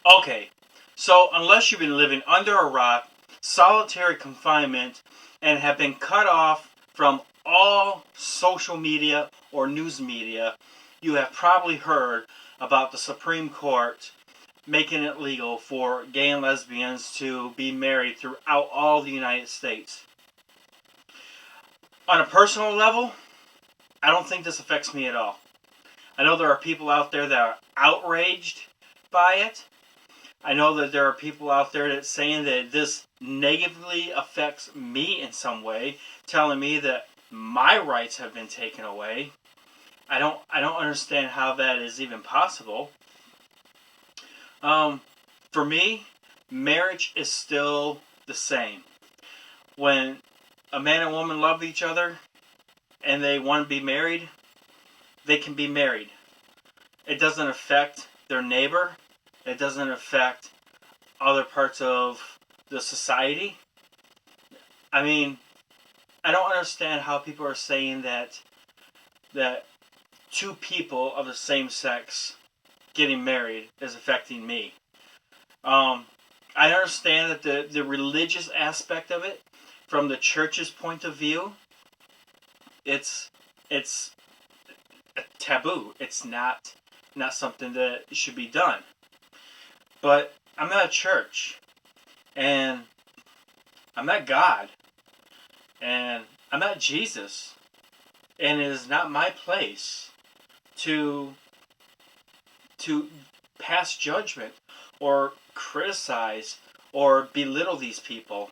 Okay, so unless you've been living under a rock, solitary confinement, and have been cut off from all social media or news media, you have probably heard about the Supreme Court making it legal for gay and lesbians to be married throughout all the United States. On a personal level, I don't think this affects me at all. I know there are people out there that are outraged by it. I know that there are people out there that saying that this negatively affects me in some way, telling me that my rights have been taken away. I don't understand how that is even possible. For me, marriage is still the same. When a man and woman love each other and they want to be married, they can be married. It doesn't affect their neighbor. It doesn't affect other parts of the society. I mean, I don't understand how people are saying that two people of the same sex getting married is affecting me. I understand that the religious aspect of it, from the church's point of view, it's a taboo. It's not something that should be done. But I'm at a church, and I'm at God, and I'm at Jesus, and it is not my place to pass judgment or criticize or belittle these people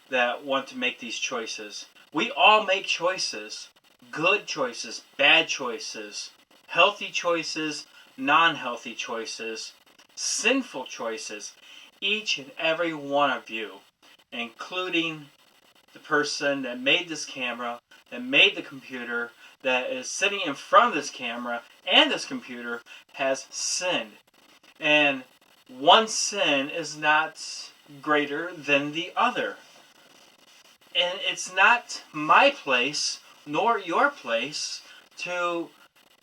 that want to make these choices. We all make choices. Good choices, bad choices, healthy choices, non-healthy choices, sinful choices. Each and every one of you, including the person that made this camera, that made the computer, that is sitting in front of this camera and this computer, has sinned. And one sin is not greater than the other. And it's not my place, nor your place, to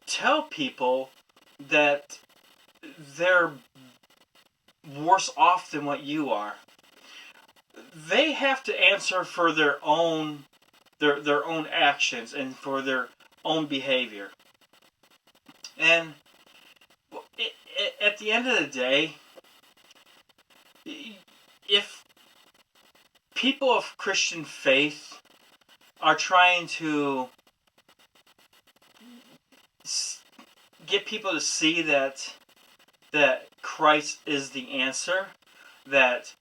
tell people that they're worse off than what you are. They have to answer for their own actions and for their own behavior. And at the end of the day, if people of Christian faith are trying to get people to see that Christ is the answer, that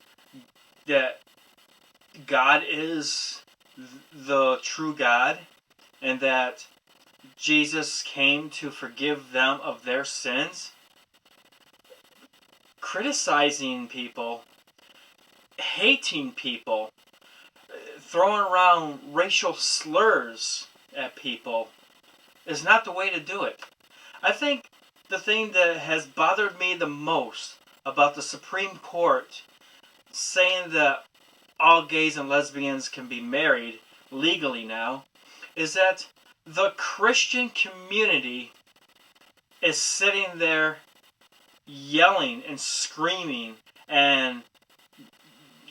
God is the true God, and that Jesus came to forgive them of their sins, criticizing people, hating people, throwing around racial slurs at people is not the way to do it. I think the thing that has bothered me the most about the Supreme Court saying that all gays and lesbians can be married legally now is that the Christian community is sitting there yelling and screaming and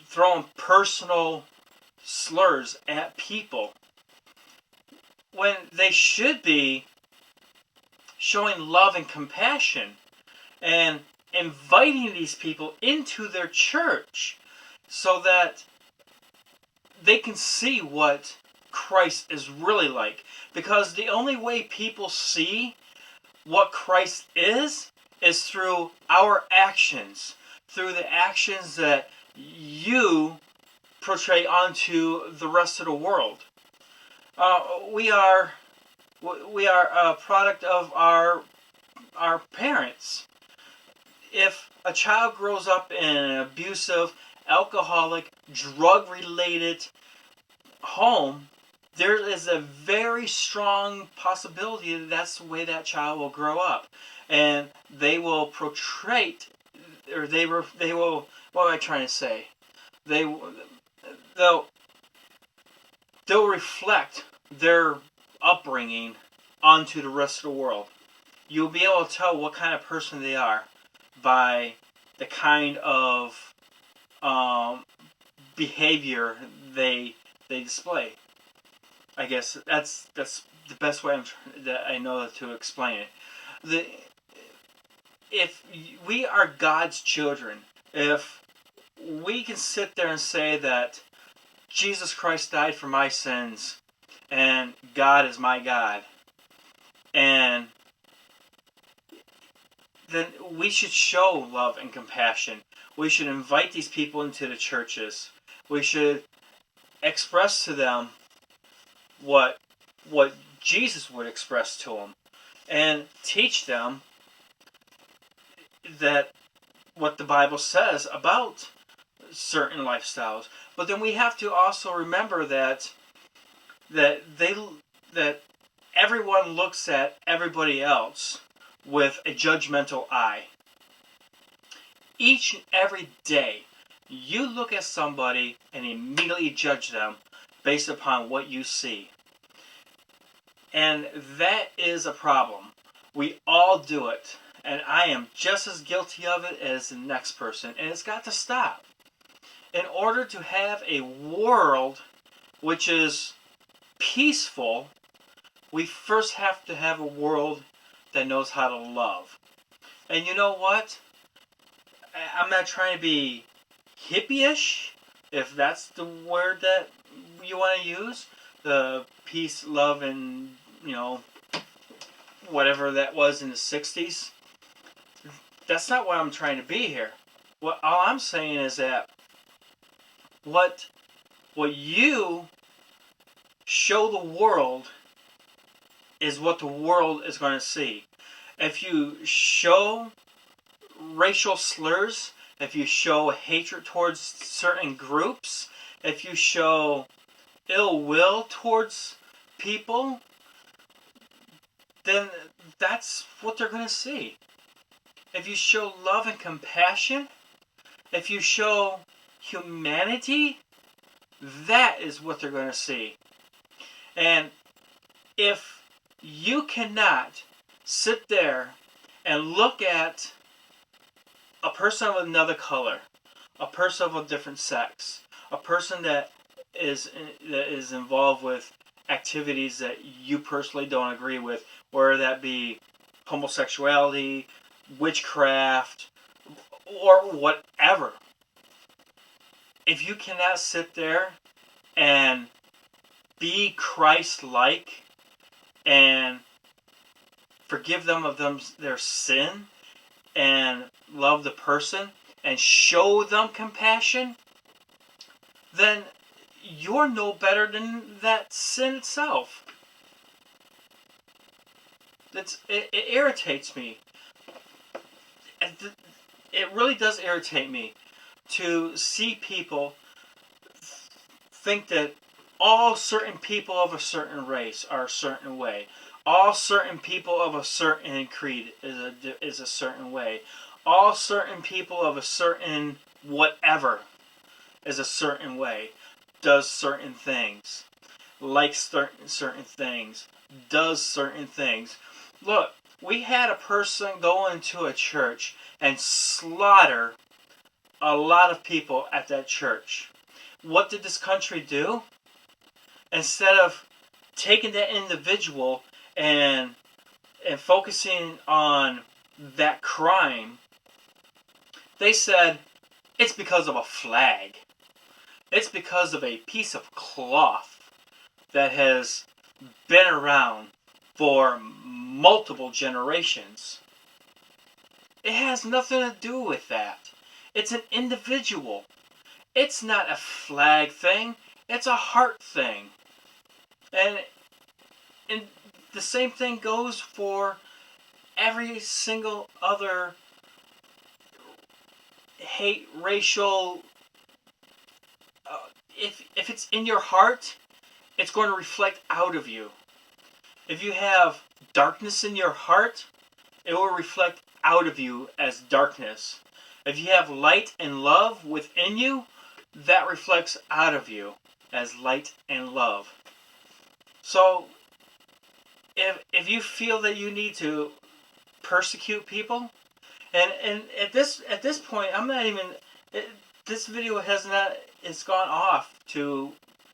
throwing personal slurs at people when they should be showing love and compassion and inviting these people into their church so that they can see what Christ is really like. Because the only way people see what Christ is through our actions, through the actions that you portray onto the rest of the world. We are a product of our parents. If a child grows up in an abusive, alcoholic, drug-related home, there is a very strong possibility that that's the way that child will grow up, and they will portray, or they will. What am I trying to say? They'll reflect their upbringing onto the rest of the world. You'll be able to tell what kind of person they are by the kind of behavior they display. I guess that's the best way that I know to explain it. The If we are God's children, if we can sit there and say that Jesus Christ died for my sins and God is my God, and then we should show love and compassion. We should invite these people into the churches. We should express to them what Jesus would express to them, and teach them that what the Bible says about certain lifestyles. But then we have to also remember that that everyone looks at everybody else with a judgmental eye. Each and every day, you look at somebody and immediately judge them based upon what you see. And that is a problem. We all do it. And I am just as guilty of it as the next person. And it's got to stop. In order to have a world which is peaceful, we first have to have a world that knows how to love. And you know what? I'm not trying to be hippie-ish, if that's the word that you want to use. The peace, love, and, whatever that was in the 60s. That's not what I'm trying to be here. All I'm saying is that what you show the world is what the world is going to see. If you show racial slurs, if you show hatred towards certain groups, if you show ill will towards people, then that's what they're going to see. If you show love and compassion, if you show humanity, that is what they're going to see. And if you cannot sit there and look at a person of another color, a person of a different sex, a person that is involved with activities that you personally don't agree with, whether that be homosexuality, witchcraft, or whatever. If you cannot sit there and be Christ-like and forgive them of their sin and love the person and show them compassion, then you're no better than that sin itself. It irritates me. It really does irritate me to see people think that all certain people of a certain race are a certain way. All certain people of a certain creed is a certain way. All certain people of a certain whatever is a certain way. Does certain things. Likes certain things. Does certain things. Look, we had a person go into a church and slaughter a lot of people at that church. What did this country do? Instead of taking that individual and focusing on that crime, they said, it's because of a flag. It's because of a piece of cloth that has been around for multiple generations. It has nothing to do with that. It's an individual. It's not a flag thing. It's a heart thing. And the same thing goes for every single other hate, racial. If it's in your heart, it's going to reflect out of you. If you have darkness in your heart, it will reflect out of you as darkness. If you have light and love within you, that reflects out of you as light and love. So, if you feel that you need to persecute people, And at this point, I'm not even. It, this video has not. It's gone off to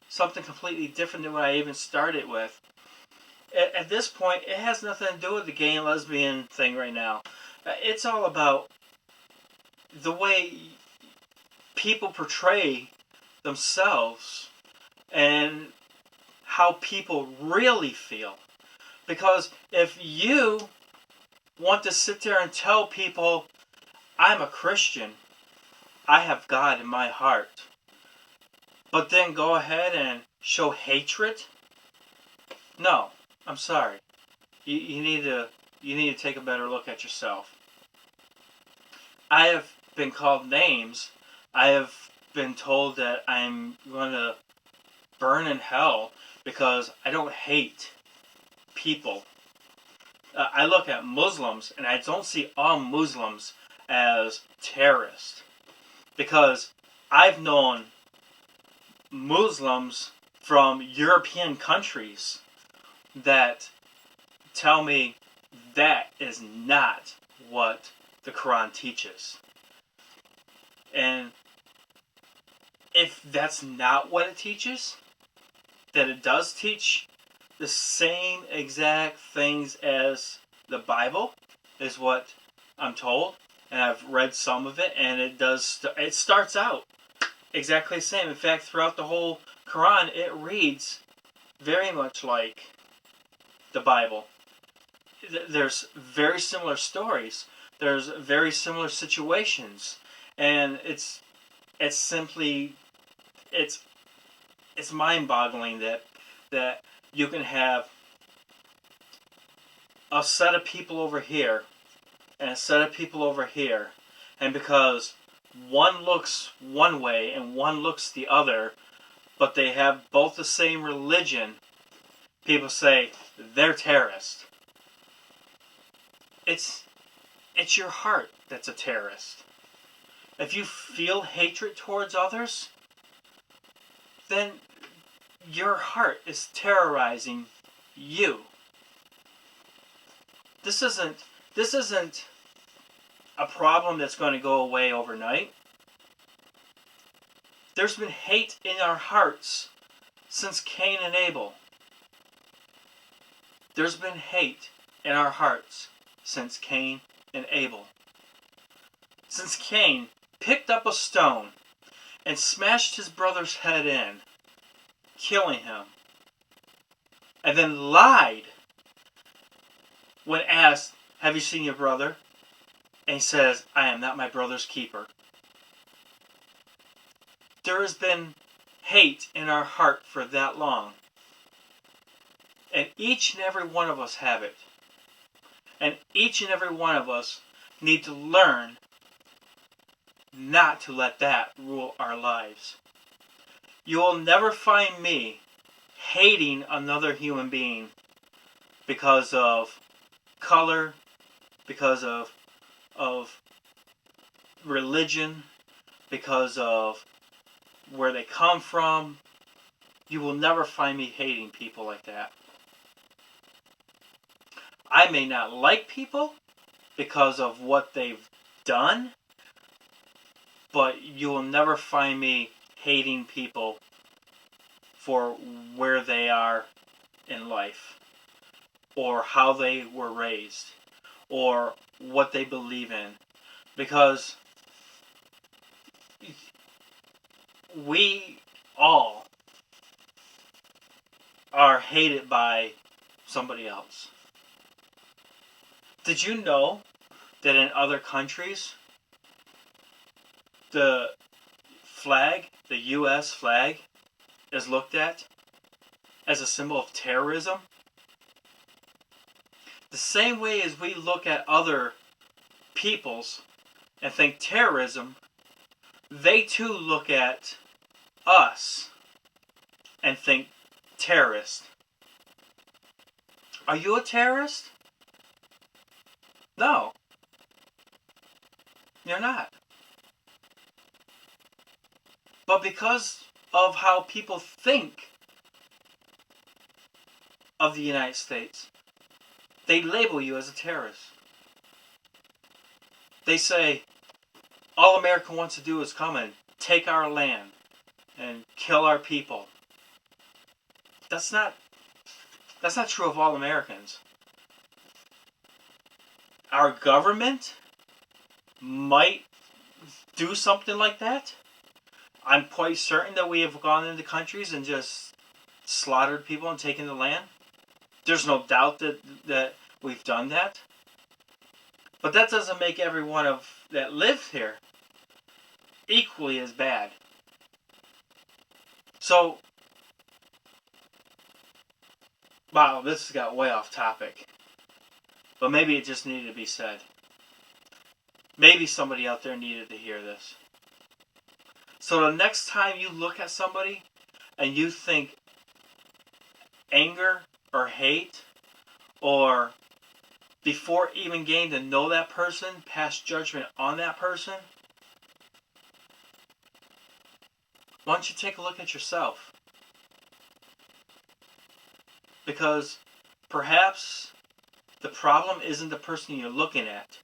something completely different than what I even started with. At this point, it has nothing to do with the gay and lesbian thing right now. It's all about the way people portray themselves and how people really feel. Because if you want to sit there and tell people, I'm a Christian, I have God in my heart, but then go ahead and show hatred, no, I'm sorry. You need to take a better look at yourself. I have been called names. I have been told that I'm going to burn in hell because I don't hate people. I look at Muslims and I don't see all Muslims as terrorists, because I've known Muslims from European countries that tell me that is not what the Quran teaches. And if that's not what it teaches, that it does teach the same exact things as the Bible, is what I'm told, and I've read some of it, and it starts out exactly the same. In fact, throughout the whole Quran, it reads very much like the Bible. There's very similar stories. There's very similar situations, and it's simply it's mind-boggling that you can have a set of people over here and a set of people over here, and because one looks one way and one looks the other, but they have both the same religion, people say they're terrorists. It's your heart that's a terrorist. If you feel hatred towards others, then your heart is terrorizing you. This isn't a problem that's going to go away overnight. There's been hate in our hearts since Cain and Abel. There's been hate in our hearts since Cain and Abel. Since Cain picked up a stone and smashed his brother's head in, killing him, and then lied when asked, have you seen your brother? And he says, I am not my brother's keeper. There has been hate in our heart for that long. And each and every one of us have it. And each and every one of us need to learn not to let that rule our lives. You will never find me hating another human being because of color, because of religion, because of where they come from. You will never find me hating people like that. I may not like people because of what they've done, but you will never find me hating people for where they are in life, or how they were raised, or what they believe in, because we all are hated by somebody else. Did you know that in other countries, the flag, the U.S. flag, is looked at as a symbol of terrorism? The same way as we look at other peoples and think terrorism, they too look at us and think terrorist. Are you a terrorist? No. You're not. But because of how people think of the United States, they label you as a terrorist. They say all America wants to do is come and take our land and kill our people. That's not true of all Americans. Our government might do something like that. I'm quite certain that we have gone into countries and just slaughtered people and taken the land. There's no doubt that we've done that. But that doesn't make everyone that lives here equally as bad. So, wow, this got way off topic. But maybe it just needed to be said. Maybe somebody out there needed to hear this. So the next time you look at somebody and you think anger or hate, or before even getting to know that person, pass judgment on that person, why don't you take a look at yourself? Because perhaps the problem isn't the person you're looking at.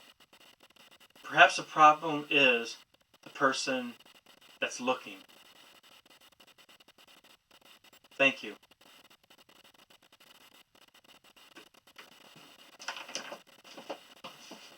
Perhaps the problem is the person that's looking. Thank you.